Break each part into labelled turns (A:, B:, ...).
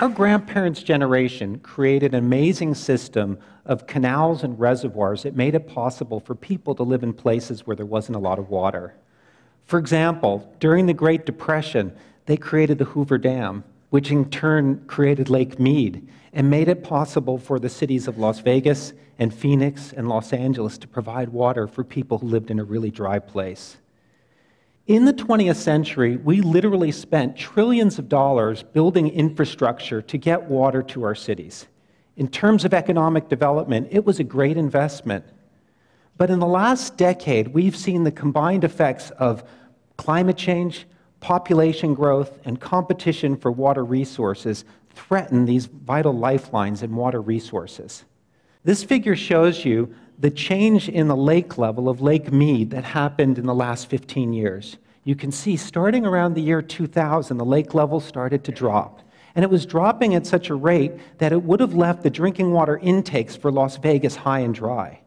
A: Our grandparents' generation created an amazing system of canals and reservoirs that made it possible for people to live in places where there wasn't a lot of water. For example, during the Great Depression, they created the Hoover Dam, which in turn created Lake Mead and made it possible for the cities of Las Vegas and Phoenix and Los Angeles to provide water for people who lived in a really dry place. In the 20th century, we literally spent trillions of dollars building infrastructure to get water to our cities. In terms of economic development, it was a great investment. But in the last decade, we've seen the combined effects of climate change, population growth, and competition for water resources threaten these vital lifelines in water resources. This figure shows you the change in the lake level of Lake Mead that happened in the last 15 years. You can see starting around the year 2000, the lake level started to drop. And it was dropping at such a rate that it would have left the drinking water intakes for Las Vegas high and dry.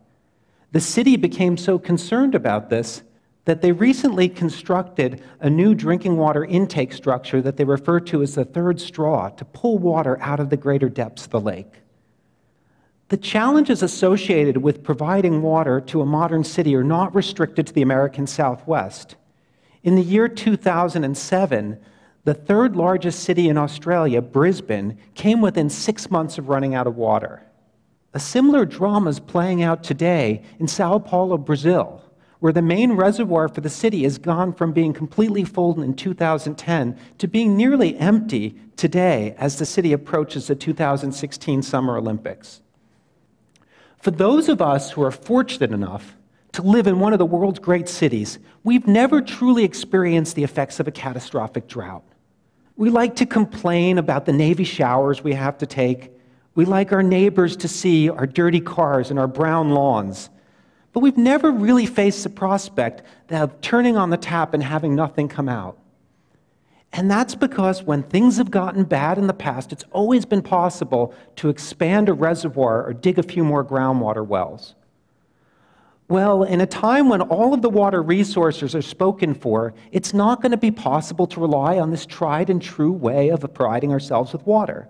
A: The city became so concerned about this that they recently constructed a new drinking water intake structure that they refer to as the third straw to pull water out of the greater depths of the lake. The challenges associated with providing water to a modern city are not restricted to the American Southwest. In the year 2007, the third largest city in Australia, Brisbane, came within 6 months of running out of water. A similar drama is playing out today in Sao Paulo, Brazil, where the main reservoir for the city has gone from being completely full in 2010 to being nearly empty today as the city approaches the 2016 Summer Olympics. For those of us who are fortunate enough to live in one of the world's great cities, we've never truly experienced the effects of a catastrophic drought. We like to complain about the Navy showers we have to take. We like our neighbors to see our dirty cars and our brown lawns. But we've never really faced the prospect of turning on the tap and having nothing come out. And that's because when things have gotten bad in the past, it's always been possible to expand a reservoir or dig a few more groundwater wells. Well, in a time when all of the water resources are spoken for, it's not going to be possible to rely on this tried and true way of providing ourselves with water.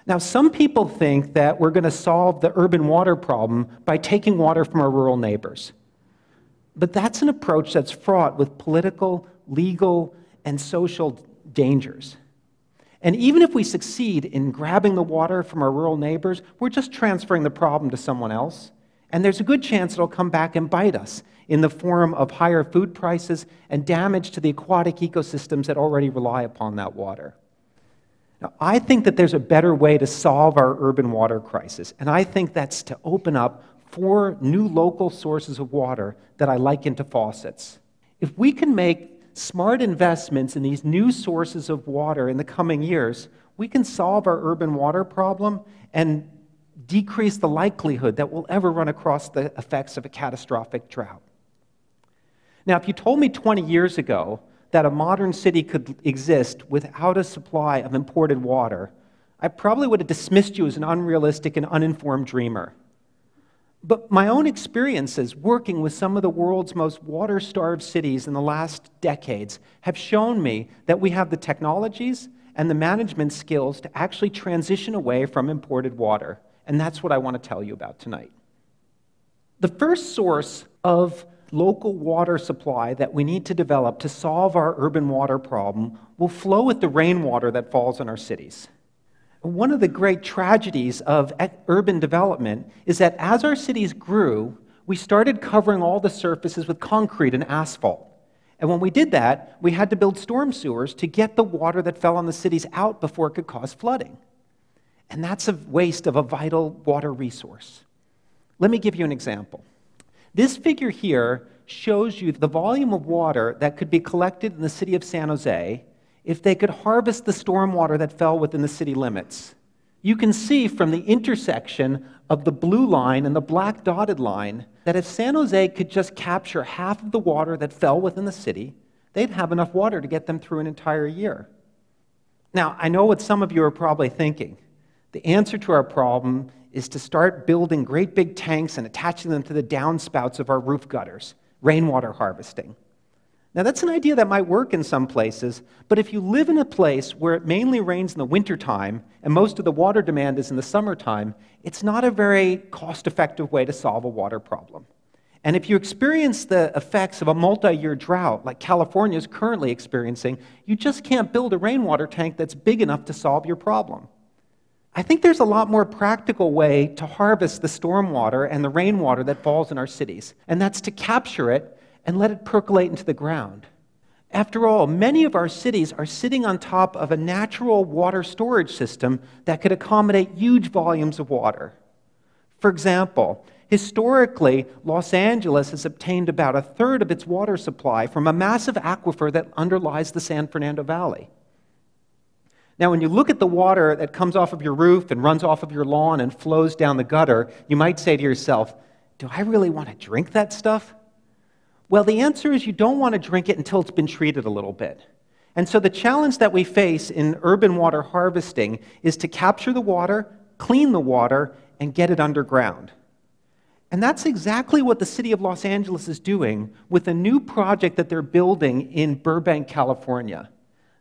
A: Now, some people think that we're going to solve the urban water problem by taking water from our rural neighbors. But that's an approach that's fraught with political, legal, and social dangers. And even if we succeed in grabbing the water from our rural neighbors, we're just transferring the problem to someone else. And there's a good chance it'll come back and bite us in the form of higher food prices and damage to the aquatic ecosystems that already rely upon that water. Now, I think that there's a better way to solve our urban water crisis, and I think that's to open up 4 new local sources of water that I liken to faucets. If we can make smart investments in these new sources of water in the coming years, we can solve our urban water problem and decrease the likelihood that we'll ever run across the effects of a catastrophic drought. Now, if you told me 20 years ago that a modern city could exist without a supply of imported water, I probably would have dismissed you as an unrealistic and uninformed dreamer. But my own experiences working with some of the world's most water-starved cities in the last decades have shown me that we have the technologies and the management skills to actually transition away from imported water. And that's what I want to tell you about tonight. The first source of local water supply that we need to develop to solve our urban water problem will flow with the rainwater that falls in our cities. One of the great tragedies of urban development is that as our cities grew, we started covering all the surfaces with concrete and asphalt. And when we did that, we had to build storm sewers to get the water that fell on the cities out before it could cause flooding. And that's a waste of a vital water resource. Let me give you an example. This figure here shows you the volume of water that could be collected in the city of San Jose if they could harvest the stormwater that fell within the city limits. You can see from the intersection of the blue line and the black dotted line that if San Jose could just capture half of the water that fell within the city, they'd have enough water to get them through an entire year. Now, I know what some of you are probably thinking. The answer to our problem is to start building great big tanks and attaching them to the downspouts of our roof gutters, rainwater harvesting. Now, that's an idea that might work in some places, but if you live in a place where it mainly rains in the wintertime and most of the water demand is in the summertime, it's not a very cost-effective way to solve a water problem. And if you experience the effects of a multi-year drought, like California is currently experiencing, you just can't build a rainwater tank that's big enough to solve your problem. I think there's a lot more practical way to harvest the stormwater and the rainwater that falls in our cities, and that's to capture it and let it percolate into the ground. After all, many of our cities are sitting on top of a natural water storage system that could accommodate huge volumes of water. For example, historically, Los Angeles has obtained about a third of its water supply from a massive aquifer that underlies the San Fernando Valley. Now, when you look at the water that comes off of your roof and runs off of your lawn and flows down the gutter, you might say to yourself, do I really want to drink that stuff? Well, the answer is you don't want to drink it until it's been treated a little bit. And so the challenge that we face in urban water harvesting is to capture the water, clean the water, and get it underground. And that's exactly what the city of Los Angeles is doing with a new project that they're building in Burbank, California.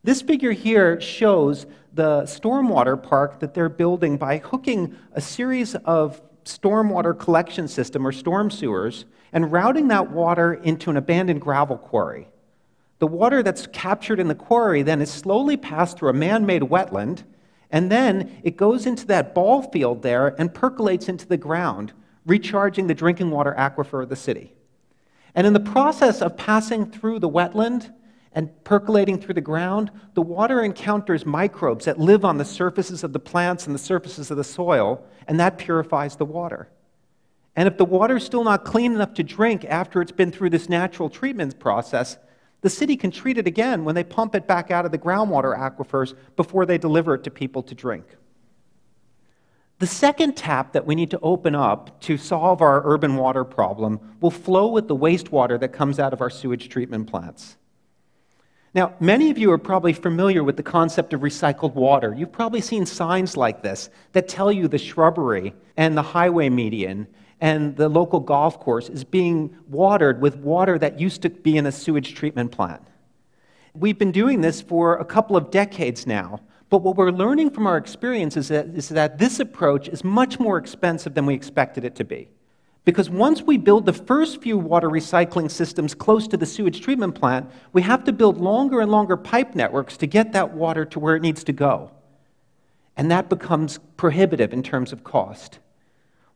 A: This figure here shows the stormwater park that they're building by hooking a series of stormwater collection system or storm sewers and routing that water into an abandoned gravel quarry. The water that's captured in the quarry then is slowly passed through a man-made wetland, and then it goes into that ball field there and percolates into the ground, recharging the drinking water aquifer of the city. And in the process of passing through the wetland and percolating through the ground, the water encounters microbes that live on the surfaces of the plants and the surfaces of the soil, and that purifies the water. And if the water is still not clean enough to drink after it's been through this natural treatment process, the city can treat it again when they pump it back out of the groundwater aquifers before they deliver it to people to drink. The second tap that we need to open up to solve our urban water problem will flow with the wastewater that comes out of our sewage treatment plants. Now, many of you are probably familiar with the concept of recycled water. You've probably seen signs like this that tell you the shrubbery and the highway median and the local golf course is being watered with water that used to be in a sewage treatment plant. We've been doing this for a couple of decades now, but what we're learning from our experience is that this approach is much more expensive than we expected it to be. Because once we build the first few water recycling systems close to the sewage treatment plant, we have to build longer and longer pipe networks to get that water to where it needs to go. And that becomes prohibitive in terms of cost.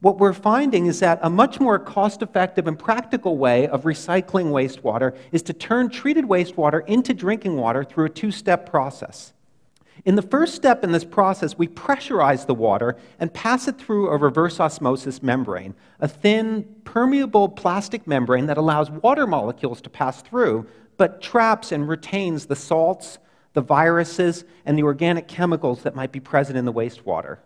A: What we're finding is that a much more cost-effective and practical way of recycling wastewater is to turn treated wastewater into drinking water through a two-step process. In the first step in this process, we pressurize the water and pass it through a reverse osmosis membrane, a thin, permeable plastic membrane that allows water molecules to pass through, but traps and retains the salts, the viruses, and the organic chemicals that might be present in the wastewater.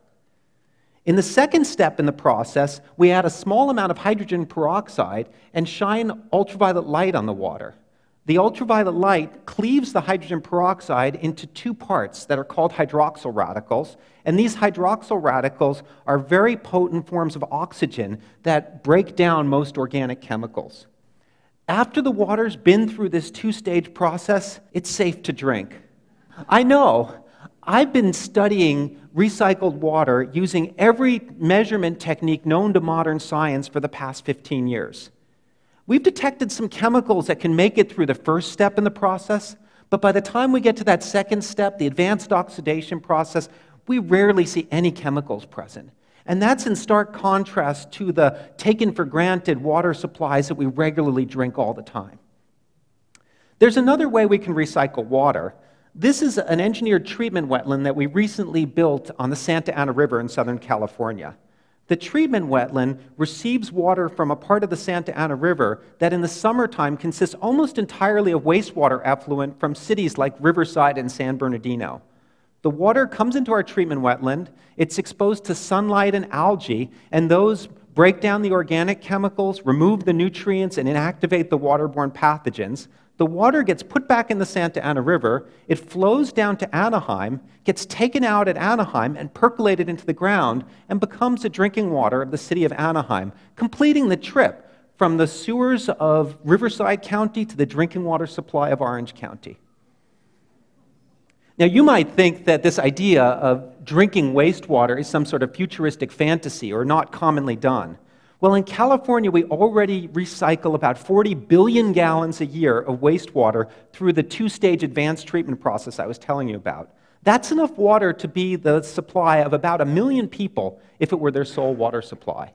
A: In the second step in the process, we add a small amount of hydrogen peroxide and shine ultraviolet light on the water. The ultraviolet light cleaves the hydrogen peroxide into two parts that are called hydroxyl radicals, and these hydroxyl radicals are very potent forms of oxygen that break down most organic chemicals. After the water's been through this two-stage process, it's safe to drink. I know. I've been studying recycled water using every measurement technique known to modern science for the past 15 years. We've detected some chemicals that can make it through the first step in the process, but by the time we get to that second step, the advanced oxidation process, we rarely see any chemicals present. And that's in stark contrast to the taken-for-granted water supplies that we regularly drink all the time. There's another way we can recycle water. This is an engineered treatment wetland that we recently built on the Santa Ana River in Southern California. The treatment wetland receives water from a part of the Santa Ana River that in the summertime consists almost entirely of wastewater effluent from cities like Riverside and San Bernardino. The water comes into our treatment wetland, it's exposed to sunlight and algae, and those break down the organic chemicals, remove the nutrients, and inactivate the waterborne pathogens. The water gets put back in the Santa Ana River, it flows down to Anaheim, gets taken out at Anaheim and percolated into the ground, and becomes the drinking water of the city of Anaheim, completing the trip from the sewers of Riverside County to the drinking water supply of Orange County. Now, you might think that this idea of drinking wastewater is some sort of futuristic fantasy or not commonly done. Well, in California, we already recycle about 40 billion gallons a year of wastewater through the two-stage advanced treatment process I was telling you about. That's enough water to be the supply of about 1 million people if it were their sole water supply.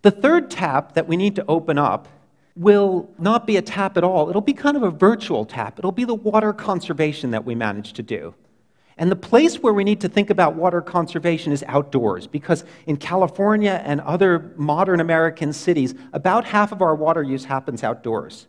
A: The third tap that we need to open up will not be a tap at all. It'll be kind of a virtual tap. It'll be the water conservation that we managed to do. And the place where we need to think about water conservation is outdoors, because in California and other modern American cities, about half of our water use happens outdoors.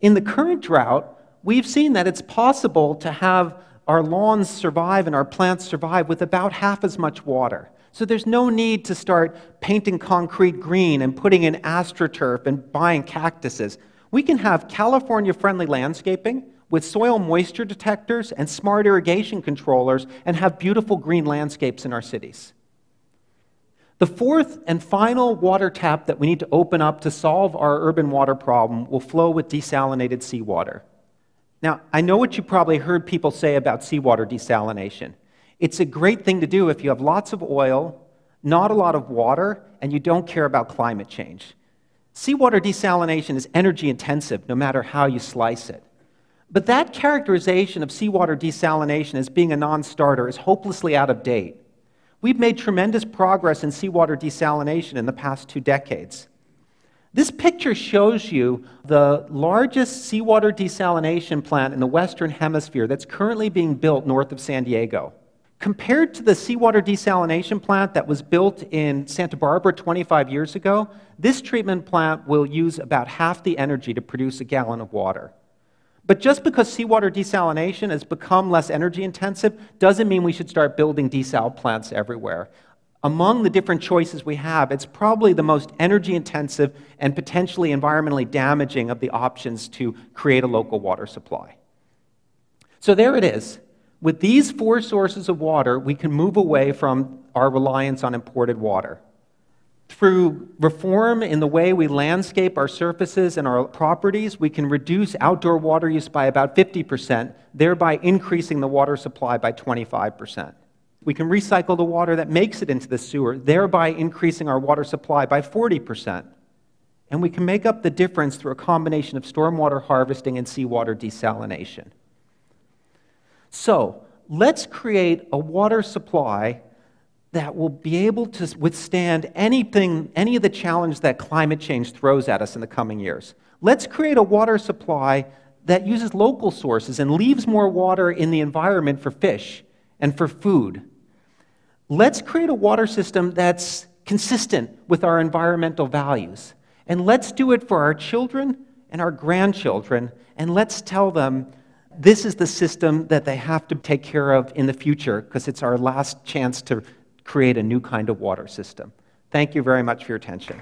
A: In the current drought, we've seen that it's possible to have our lawns survive and our plants survive with about half as much water. So there's no need to start painting concrete green and putting in AstroTurf and buying cactuses. We can have California-friendly landscaping with soil moisture detectors and smart irrigation controllers and have beautiful green landscapes in our cities. The fourth and final water tap that we need to open up to solve our urban water problem will flow with desalinated seawater. Now, I know what you probably heard people say about seawater desalination. It's a great thing to do if you have lots of oil, not a lot of water, and you don't care about climate change. Seawater desalination is energy intensive, no matter how you slice it. But that characterization of seawater desalination as being a non-starter is hopelessly out of date. We've made tremendous progress in seawater desalination in the past 2 decades. This picture shows you the largest seawater desalination plant in the Western Hemisphere that's currently being built north of San Diego. Compared to the seawater desalination plant that was built in Santa Barbara 25 years ago, this treatment plant will use about half the energy to produce a gallon of water. But just because seawater desalination has become less energy intensive doesn't mean we should start building desal plants everywhere. Among the different choices we have, it's probably the most energy intensive and potentially environmentally damaging of the options to create a local water supply. So there it is. With these 4 sources of water, we can move away from our reliance on imported water. Through reform in the way we landscape our surfaces and our properties, we can reduce outdoor water use by about 50%, thereby increasing the water supply by 25%. We can recycle the water that makes it into the sewer, thereby increasing our water supply by 40%. And we can make up the difference through a combination of stormwater harvesting and seawater desalination. So, let's create a water supply that will be able to withstand any of the challenge that climate change throws at us in the coming years. Let's create a water supply that uses local sources and leaves more water in the environment for fish and for food. Let's create a water system that's consistent with our environmental values. And let's do it for our children and our grandchildren, and let's tell them this is the system that they have to take care of in the future, because it's our last chance to create a new kind of water system. Thank you very much for your attention.